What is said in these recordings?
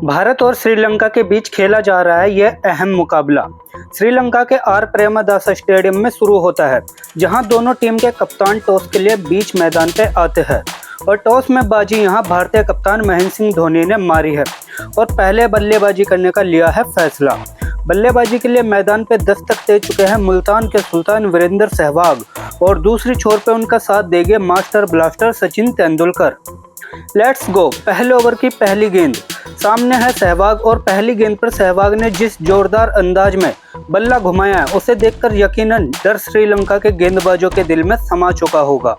भारत और श्रीलंका के बीच खेला जा रहा है यह अहम मुकाबला श्रीलंका के आर प्रेमदासा स्टेडियम में शुरू होता है, जहां दोनों टीम के कप्तान टॉस के लिए बीच मैदान पे आते हैं और टॉस में बाजी यहां भारतीय कप्तान महेंद्र सिंह धोनी ने मारी है और पहले बल्लेबाजी करने का लिया है फैसला। बल्लेबाजी के लिए मैदान पे दस्तक दे चुके हैं मुल्तान के सुल्तान वीरेंद्र सहवाग और दूसरी छोर पे उनका साथ देंगे master blaster Sachin Tendulkar. Let's go. पहले ओवर की पहली गेंद, सामने है सहवाग और पहली गेंद पर सहवाग ने जिस जोरदार अंदाज में बल्ला घुमाया है उसे देखकर यकीनन डर श्रीलंका के गेंदबाजों के दिल में समा चुका होगा।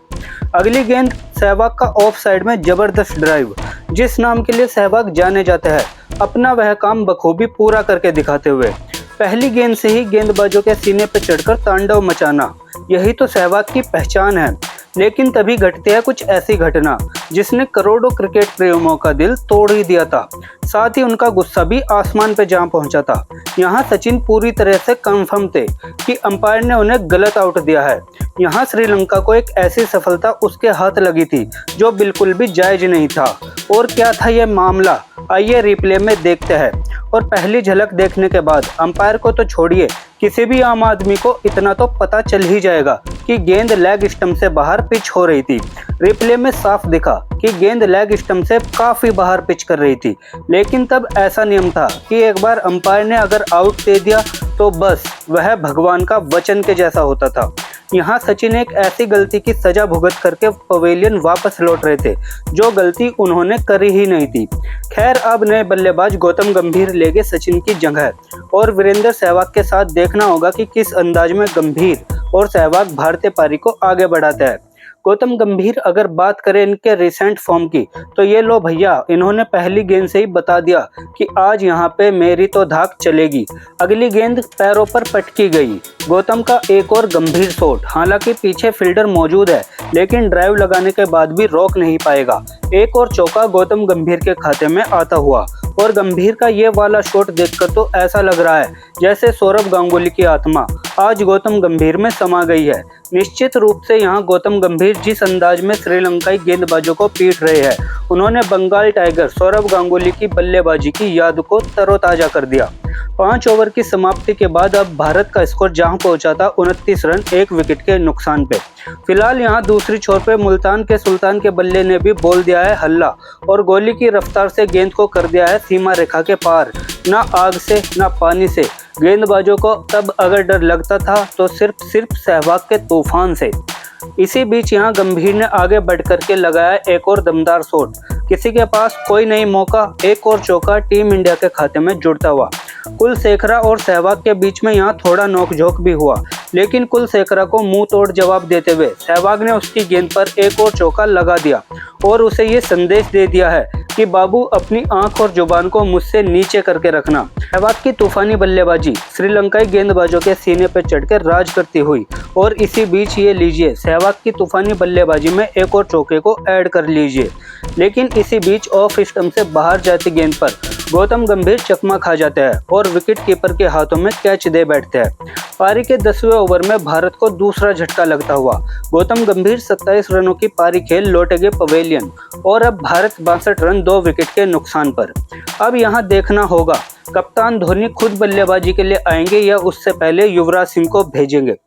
अगली गेंद सहवाग का ऑफ साइड में जबरदस्त ड्राइव, जिस नाम के लिए सहवाग जाने जाते हैं, अपना वह काम बखूबी पूरा करके दिखाते हुए पहली गेंद से ही गेंदबाजों के सीने पर चढ़कर तांडव मचाना, यही तो सहवाग की पहचान है। लेकिन तभी घटती है कुछ ऐसी घटना जिसने करोड़ों क्रिकेट प्रेमियों का दिल तोड़ ही दिया था, साथ ही उनका गुस्सा भी आसमान पे जा पहुंचा था। यहाँ सचिन पूरी तरह से कंफर्म थे कि अंपायर ने उन्हें गलत आउट दिया है। यहाँ श्रीलंका को एक ऐसी सफलता उसके हाथ लगी थी जो बिल्कुल भी जायज नहीं था। और क्या था यह मामला, आइए रिप्ले में देखते हैं। और पहली झलक देखने के बाद अंपायर को तो छोड़िए, किसी भी आम आदमी को इतना तो पता चल ही जाएगा कि गेंद लेग स्टंप से बाहर पिच हो रही थी। रिप्ले में साफ दिखा कि गेंद लेग स्टंप से काफी बाहर पिच कर रही थी, लेकिन तब ऐसा नियम था कि एक बार अंपायर ने अगर आउट दे दिया तो बस वह भगवान का वचन के जैसा होता था। यहाँ सचिन एक ऐसी गलती की सजा भुगत करके पवेलियन वापस लौट रहे थे जो गलती उन्होंने करी ही नहीं थी। खैर, अब नए बल्लेबाज गौतम गंभीर लेंगे सचिन की जगह और वीरेंद्र सहवाग के साथ देखना होगा कि किस अंदाज में गंभीर और सहवाग भारतीय पारी को आगे बढ़ाते हैं। गौतम गंभीर अगर बात करें इनके रिसेंट फॉर्म की तो ये लो भैया, इन्होंने पहली गेंद से ही बता दिया कि आज यहाँ पे मेरी तो धाक चलेगी। अगली गेंद पैरों पर पटकी गई। गौतम का एक और गंभीर शॉट, हालांकि पीछे फील्डर मौजूद है लेकिन ड्राइव लगाने के बाद भी रोक नहीं पाएगा। एक और चौका गौतम गंभीर के खाते में आता हुआ और गंभीर का ये वाला शॉट देखकर तो ऐसा लग रहा है जैसे सौरव गांगुली की आत्मा आज गौतम गंभीर में समा गई है। निश्चित रूप से यहाँ गौतम गंभीर जिस अंदाज में श्रीलंकाई गेंदबाजों को पीट रहे हैं, उन्होंने बंगाल टाइगर सौरव गांगुली की बल्लेबाजी की याद को तरोताजा कर दिया। 5 ओवर की समाप्ति के बाद अब भारत का स्कोर जहां पहुंचा था 29 रन 1 विकेट के नुकसान पे। फिलहाल यहां दूसरी छोर पे मुल्तान के सुल्तान के बल्ले ने भी बोल दिया है हल्ला और गोली की रफ्तार से गेंद को कर दिया है सीमा रेखा के पार। ना आग से ना पानी से गेंदबाजों को तब अगर डर लगता था तो सिर्फ सहवाग के तूफान से। इसी बीच यहाँ गंभीर ने आगे बढ़ करके लगाया एक और दमदार शॉट, किसी के पास कोई नहीं मौका, एक और चौका टीम इंडिया के खाते में जुड़ता हुआ। कुलशेखरा और सहवाग के बीच में यहाँ थोड़ा नोकझोंक भी हुआ, लेकिन कुलशेखरा को मुंह तोड़ जवाब देते हुए सहवाग ने उसकी गेंद पर एक और चौका लगा दिया और उसे ये संदेश दे दिया है कि बाबू अपनी आंख और जुबान को मुझसे नीचे करके रखना। सहवाग की तूफानी बल्लेबाजी श्रीलंकाई गेंदबाजों के सीने पर चढ़कर राज करती हुई और इसी बीच ये लीजिए सहवाग की तूफानी बल्लेबाजी में एक और चौके को ऐड कर लीजिए। लेकिन इसी बीच ऑफ स्टंप से बाहर जाती गेंद पर गौतम गंभीर चकमा खा जाते हैं और विकेट कीपर के हाथों में कैच दे बैठते हैं। पारी के 10वें ओवर में भारत को दूसरा झटका लगता हुआ गौतम गंभीर 27 रनों की पारी खेल लौटेंगे पवेलियन और अब भारत 62 रन 2 विकेट के नुकसान पर। अब यहाँ देखना होगा कप्तान धोनी खुद बल्लेबाजी के लिए आएंगे या उससे पहले युवराज सिंह को भेजेंगे।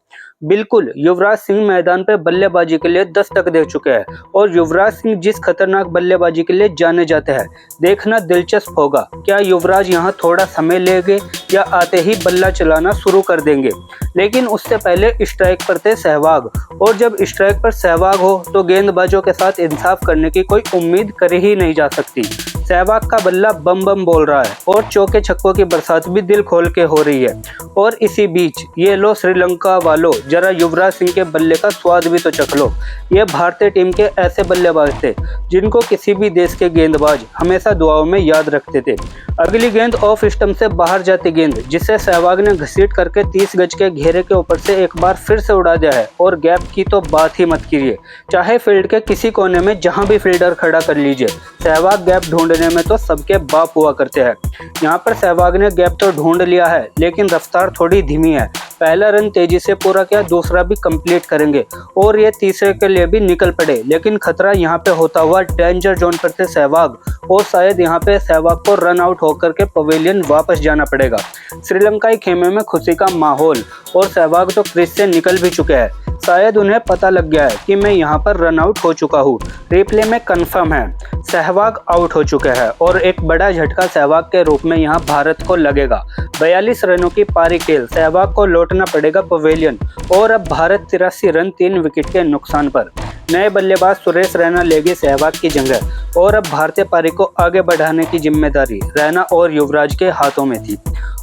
बिल्कुल, युवराज सिंह मैदान पर बल्लेबाजी के लिए दस्तक दे चुके हैं और युवराज सिंह जिस खतरनाक बल्लेबाजी के लिए जाने जाते हैं, देखना दिलचस्प होगा क्या युवराज यहाँ थोड़ा समय लेंगे या आते ही बल्ला चलाना शुरू कर देंगे। लेकिन उससे पहले स्ट्राइक पर थे सहवाग और जब स्ट्राइक पर सहवाग हो तो गेंदबाजों के साथ इंसाफ करने की कोई उम्मीद कर ही नहीं जा सकती। सहवाग का बल्ला बम बम बोल रहा है और चौके छक्कों की बरसात भी दिल खोल के हो रही है। और इसी बीच ये लो श्रीलंका वालों, जरा युवराज सिंह के बल्ले का स्वाद भी तो चख लो। ये भारतीय टीम के ऐसे बल्लेबाज थे जिनको किसी भी देश के गेंदबाज हमेशा दुआओं में याद रखते थे। अगली गेंद ऑफ स्टंप से बाहर जाती गेंद, जिसे सहवाग ने घसीट करके 30 गज के घेरे के ऊपर से एक बार फिर से उड़ा दिया है। और गैप की तो बात ही मत कीजिए, चाहे फील्ड के किसी कोने में जहां भी फील्डर खड़ा कर लीजिए, सहवाग गैप ढूंढने में तो सबके बाप हुआ करते हैं। यहाँ पर सहवाग ने गैप तो ढूंढ लिया है लेकिन रफ्तार थोड़ी धीमी है पहला रन तेजी से पूरा किया, दूसरा भी कंप्लीट करेंगे और ये तीसरे के लिए भी निकल पड़े, लेकिन खतरा यहाँ पे होता हुआ डेंजर जोन पर थे सहवाग और शायद यहाँ पे सहवाग को रन आउट होकर के पवेलियन वापस जाना पड़ेगा। श्रीलंकाई खेमे में खुशी का माहौल और सहवाग तो क्रीज से निकल भी चुके हैं। शायद उन्हें पता लग गया है कि मैं यहाँ पर रन आउट हो चुका हूँ। रिप्ले में कंफर्म है सहवाग आउट हो चुके हैं और एक बड़ा झटका सहवाग के रूप में यहाँ भारत को लगेगा। 42 रनों की पारी खेल सहवाग को लौटना पड़ेगा पवेलियन और अब भारत 83 रन 3 विकेट के नुकसान पर। नए बल्लेबाज सुरेश रैना लेंगे सहवाग की जगह और अब भारतीय पारी को आगे बढ़ाने की जिम्मेदारी रैना और युवराज के हाथों में थी।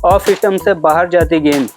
ऑफ स्टंप से बाहर जाती गेंद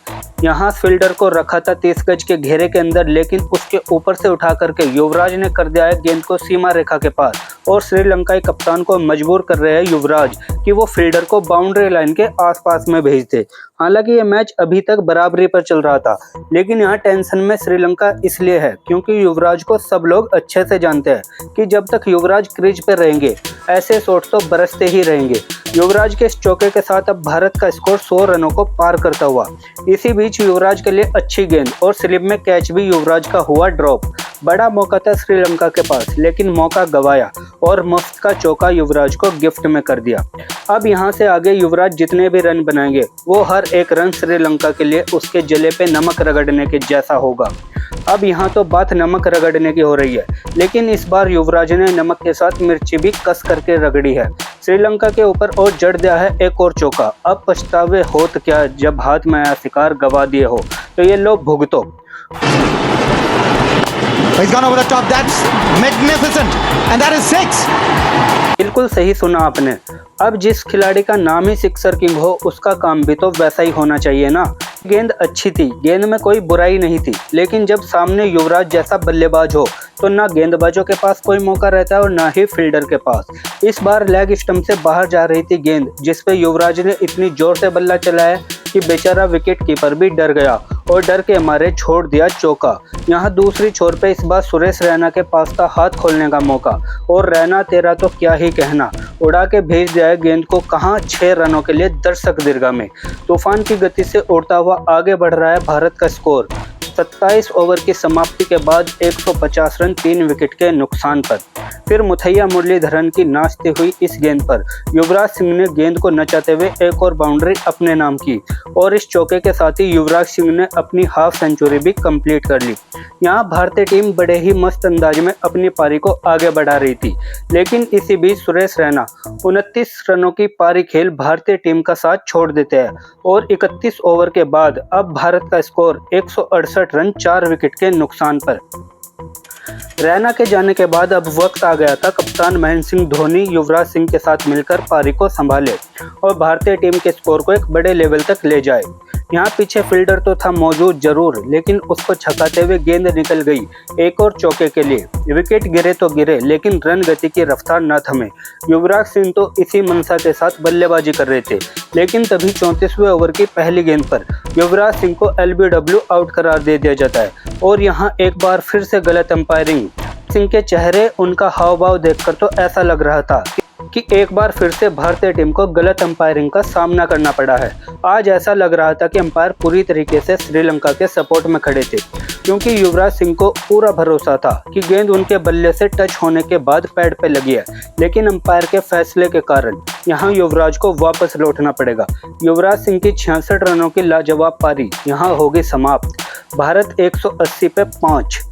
यहाँ फील्डर को रखा था 30 गज के घेरे के अंदर, लेकिन उसके ऊपर से उठा करके युवराज ने कर दिया है गेंद को सीमा रेखा के पास और श्रीलंकाई कप्तान को मजबूर कर रहे हैं युवराज कि वो फील्डर को बाउंड्री लाइन के आसपास में भेज दे। हालांकि ये मैच अभी तक बराबरी पर चल रहा था, लेकिन यहाँ टेंशन में श्रीलंका इसलिए है क्योंकि युवराज को सब लोग अच्छे से जानते हैं कि जब तक युवराज क्रीज पर रहेंगे ऐसे शॉट तो बरसते ही रहेंगे। युवराज के इस चौके के साथ अब भारत का स्कोर 100 रनों को पार करता हुआ। इसी बीच युवराज के लिए अच्छी गेंद और स्लिप में कैच भी युवराज का हुआ ड्रॉप। बड़ा मौका था श्रीलंका के पास, लेकिन मौका गंवाया और मुफ्त का चौका युवराज को गिफ्ट में कर दिया। अब यहाँ से आगे युवराज जितने भी रन बनाएंगे वो हर एक रन श्रीलंका के लिए उसके जले पे नमक रगड़ने के जैसा होगा। अब यहाँ तो बात नमक रगड़ने की हो रही है, लेकिन इस बार युवराज ने नमक के साथ मिर्ची भी कस करके रगड़ी है। श्रीलंका के ऊपर और जड़ दिया है एक और चौका। अब पछतावे होत क्या जब हाथ में आया शिकार गवा दिए हो, तो ये लो भुगतो। He's gone over the top. That's magnificent, and that is 6. बिल्कुल सही सुना आपने। अब जिस खिलाड़ी का नाम ही सिक्सर किंग हो उसका काम भी तो वैसा ही होना चाहिए ना। गेंद अच्छी थी, गेंद में कोई बुराई नहीं थी, लेकिन जब सामने युवराज जैसा बल्लेबाज हो तो ना गेंदबाजों के पास कोई मौका रहता है और ना ही फील्डर के पास। इस बार लेग स्टंप से बाहर जा रही थी गेंद, जिस पे युवराज ने इतनी जोर से बल्ला चलाया कि बेचारा विकेट कीपर भी डर गया और डर के मारे छोड़ दिया चौका। यहाँ दूसरी छोर पे इस बार सुरेश रैना के पास था हाथ खोलने का मौका और रैना तेरा तो क्या ही कहना, उड़ा के भेज दिया गेंद को कहाँ 6 रनों के लिए दर्शक दीर्घा में। तूफान की गति से उड़ता हुआ आगे बढ़ रहा है भारत का स्कोर। 27 ओवर की समाप्ति के बाद 150 रन 3 विकेट के नुकसान पर। फिर मुथैया मुरलीधरन की नाचती हुई इस गेंद पर युवराज सिंह ने गेंद को नचाते हुए एक और बाउंड्री अपने नाम की और इस चौके के साथ ही युवराज सिंह ने अपनी हाफ सेंचुरी भी कंप्लीट कर ली। यहाँ भारतीय टीम बड़े ही मस्त अंदाज में अपनी पारी को आगे बढ़ा रही थी, लेकिन इसी बीच सुरेश रैना 29 रनों की पारी खेल भारतीय टीम का साथ छोड़ देते हैं और 31 ओवर के बाद अब भारत का स्कोर 168 रन 4 विकेट के नुकसान पर। रैना के जाने के बाद अब वक्त आ गया था कप्तान महेंद्र सिंह धोनी युवराज सिंह के साथ मिलकर पारी को संभाले और भारतीय टीम के स्कोर को एक बड़े लेवल तक ले जाए। यहाँ पीछे फील्डर तो था मौजूद जरूर, लेकिन उसको छकाते हुए गेंद निकल गई एक और चौके के लिए। विकेट गिरे तो गिरे, लेकिन रन गति की रफ्तार न थमे। युवराज सिंह तो इसी मनसा के साथ बल्लेबाजी कर रहे थे, लेकिन तभी 34वें ओवर की पहली गेंद पर युवराज सिंह को LBW आउट करार दे दिया जाता है और यहाँ एक बार फिर से गलत अंपायरिंग। सिंह के चेहरे, उनका हाव भाव देखकर तो ऐसा लग रहा था कि एक बार फिर से भारतीय टीम को गलत अंपायरिंग का सामना करना पड़ा है। आज ऐसा लग रहा था कि अंपायर पूरी तरीके से श्रीलंका के सपोर्ट में खड़े थे, क्योंकि युवराज सिंह को पूरा भरोसा था कि गेंद उनके बल्ले से टच होने के बाद पैड पे लगी है, लेकिन अंपायर के फैसले के कारण यहाँ युवराज को वापस लौटना पड़ेगा। युवराज सिंह की 66 रनों की लाजवाब पारी यहाँ होगी समाप्त। भारत 180 पे 5।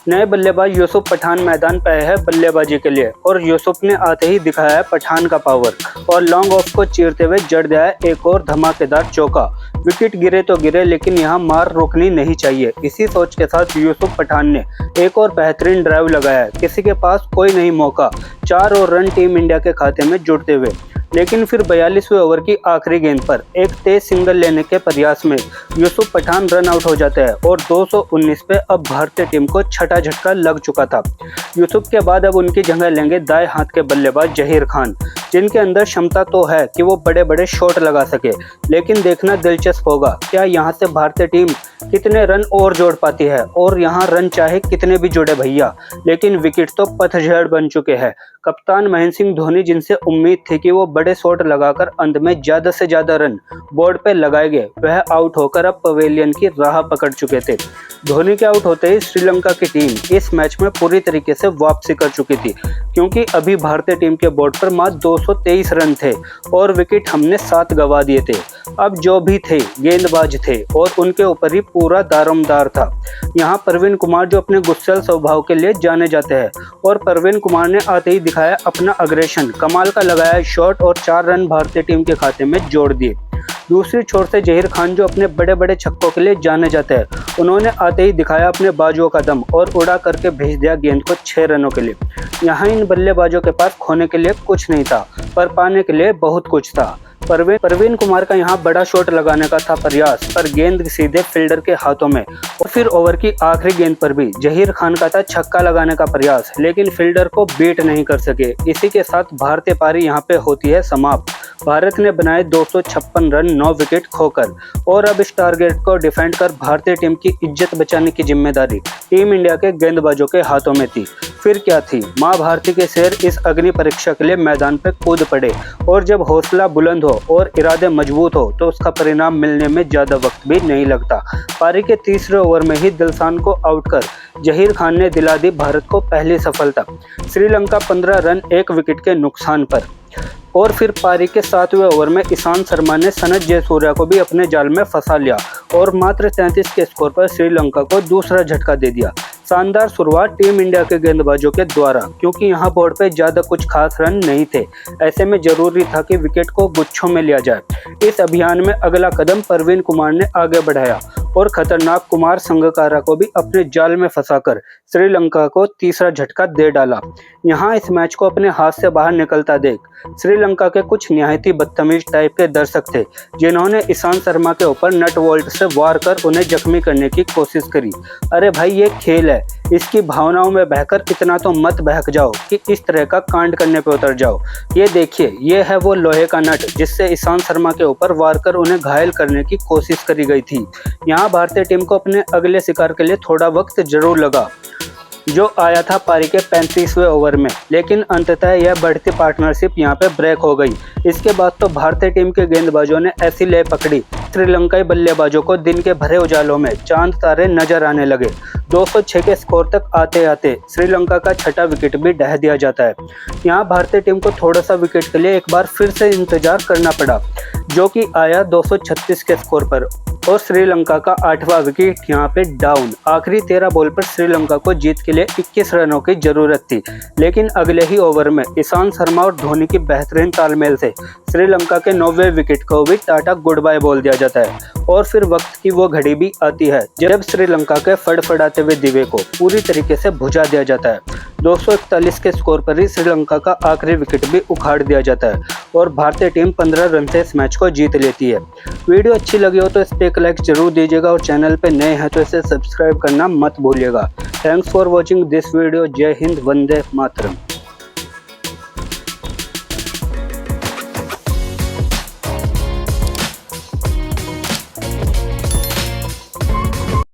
नए बल्लेबाज यूसुफ पठान मैदान पे आए हैं बल्लेबाजी के लिए और यूसुफ ने आते ही दिखाया है पठान का पावर और लॉन्ग ऑफ को चीरते हुए जड़ दिया है एक और धमाकेदार चौका। विकेट गिरे तो गिरे, लेकिन यहाँ मार रोकनी नहीं चाहिए। इसी सोच के साथ यूसुफ पठान ने एक और बेहतरीन ड्राइव लगाया। किसी के पास कोई नहीं मौका, 4 और रन टीम इंडिया के खाते में जुड़ते हुए, लेकिन फिर 42वें ओवर की आखिरी गेंद पर एक तेज सिंगल लेने के प्रयास में यूसुफ पठान रन आउट हो जाते हैं और 219 पे अब भारतीय टीम को छठा झटका लग चुका था। यूसुफ के बाद अब उनकी जगह लेंगे दाएं हाथ के बल्लेबाज जहीर खान, जिनके अंदर क्षमता तो है कि वो बड़े बड़े शॉट लगा सके, लेकिन देखना दिलचस्प होगा क्या यहाँ से भारतीय टीम कितने रन और जोड़ पाती है। और यहाँ रन चाहे कितने भी जुड़े भैया, लेकिन विकेट तो पतझड़ बन चुके हैं। कप्तान महेंद्र सिंह धोनी, जिनसे उम्मीद थी कि वो बड़े शॉट लगाकर अंत में ज़्यादा से ज़्यादा रन बोर्ड पे लगाएंगे, वह आउट होकर अब पवेलियन की राह पकड़ चुके थे। धोनी के आउट होते ही श्रीलंका की टीम इस मैच में पूरी तरीके से वापसी कर चुकी थी, क्योंकि अभी भारतीय टीम के बोर्ड पर मात्र 223 रन थे और विकेट हमने 7 गंवा दिए थे। अब जो भी थे गेंदबाज थे और उनके ऊपर ही पूरा दारोमदार था। यहाँ परवीन कुमार, जो अपने गुस्सैल स्वभाव के लिए जाने जाते हैं, और परवीन कुमार ने आते ही दिखाया अपना अग्रेशन, कमाल का लगाया शॉट और 4 रन भारतीय टीम के खाते में जोड़ दिए। दूसरी छोर से जहीर खान, जो अपने बड़े बड़े छक्कों के लिए जाने जाते हैं, उन्होंने आते ही दिखाया अपने बाजुओं का दम और उड़ा करके भेज दिया गेंद को 6 रनों के लिए। यहाँ इन बल्लेबाजों के पास खोने के लिए कुछ नहीं था, पर पाने के लिए बहुत कुछ था। परवीन कुमार का यहाँ बड़ा शॉट लगाने का था प्रयास, पर गेंद सीधे फील्डर के हाथों में, और फिर ओवर की आखिरी गेंद पर भी जहीर खान का था छक्का लगाने का प्रयास, लेकिन फील्डर को बीट नहीं कर सके। इसी के साथ भारतीय पारी यहाँ पे होती है समाप्त। भारत ने बनाए 256 रन 9 विकेट खोकर, और अब इस टारगेट को डिफेंड कर भारतीय टीम की इज्जत बचाने की जिम्मेदारी टीम इंडिया के गेंदबाजों के हाथों में थी। फिर क्या थी, माँ भारती के शेर इस अग्नि परीक्षा के लिए मैदान पर कूद पड़े, और जब हौसला बुलंद हो और इरादे मजबूत हो तो उसका परिणाम मिलने में ज़्यादा वक्त भी नहीं लगता। पारी के तीसरे ओवर में ही दिलशान को आउट कर जहीर खान ने दिला दी भारत को पहली सफलता। श्रीलंका 15 रन 1 विकेट के नुकसान पर। और फिर पारी के 7वें ओवर में ईशांत शर्मा ने सनत जयसूर्या को भी अपने जाल में फंसा लिया और मात्र 33 के स्कोर पर श्रीलंका को दूसरा झटका दे दिया। शानदार शुरुआत टीम इंडिया के गेंदबाजों के द्वारा, क्योंकि यहाँ बोर्ड पे ज़्यादा कुछ खास रन नहीं थे। ऐसे में जरूरी था कि विकेट को गुच्छों में लिया जाए। इस अभियान में अगला कदम परवीन कुमार ने आगे बढ़ाया और खतरनाक कुमार संगकारा को भी अपने जाल में फंसाकर श्रीलंका को तीसरा झटका दे डाला। यहाँ इस मैच को अपने हाथ से बाहर निकलता देख श्रीलंका के कुछ निहायती बदतमीज टाइप के दर्शक थे, जिन्होंने ईशांत शर्मा के ऊपर नट वोल्ट से वार कर उन्हें जख्मी करने की कोशिश करी। अरे भाई, ये खेल है, इसकी भावनाओं में बहकर इतना तो मत बहक जाओ कि इस तरह का कांड करने पे उतर जाओ। ये देखिए, ये है वो लोहे का नट जिससे ईशांत शर्मा के ऊपर वार कर उन्हें घायल करने की कोशिश करी गई थी। यहाँ भारतीय टीम को अपने अगले शिकार के लिए थोड़ा वक्त जरूर लगा, जो आया था पारी के 35वें ओवर में, लेकिन अंततः यह बढ़ती पार्टनरशिप यहाँ पे ब्रेक हो गई। इसके बाद तो भारतीय टीम के गेंदबाजों ने ऐसी लय पकड़ी, श्रीलंकाई बल्लेबाजों को दिन के भरे उजालों में चांद तारे नजर आने लगे। 206 के स्कोर तक आते आते श्रीलंका का छठा विकेट भी ढह दिया जाता है। यहाँ भारतीय टीम को थोड़ा सा विकेट के लिए एक बार फिर से इंतजार करना पड़ा, जो कि आया 236 के स्कोर पर, और श्रीलंका का 8वां विकेट यहाँ पे डाउन। आखिरी 13 बॉल पर श्रीलंका को जीत के लिए 21 रनों की जरूरत थी, लेकिन अगले ही ओवर में ईशांत शर्मा और धोनी की बेहतरीन तालमेल से श्रीलंका के 9वें विकेट को भी टाटा गुड बाय बोल दिया जाता है। और फिर वक्त की वो घड़ी भी आती है जब श्रीलंका के फड़फड़ाते हुए दिवे को पूरी तरीके से बुझा दिया जाता है। 241 के स्कोर पर ही श्रीलंका का आखिरी विकेट भी उखाड़ दिया जाता है और भारतीय टीम 15 रन से इस मैच को जीत लेती है। वीडियो अच्छी लगी हो तो इस पे एक लाइक जरूर दीजिएगा और चैनल पे नए हैं तो इसे सब्सक्राइब करना मत भूलिएगा। Thanks for watching this video. जय हिंद, वंदे मातरम।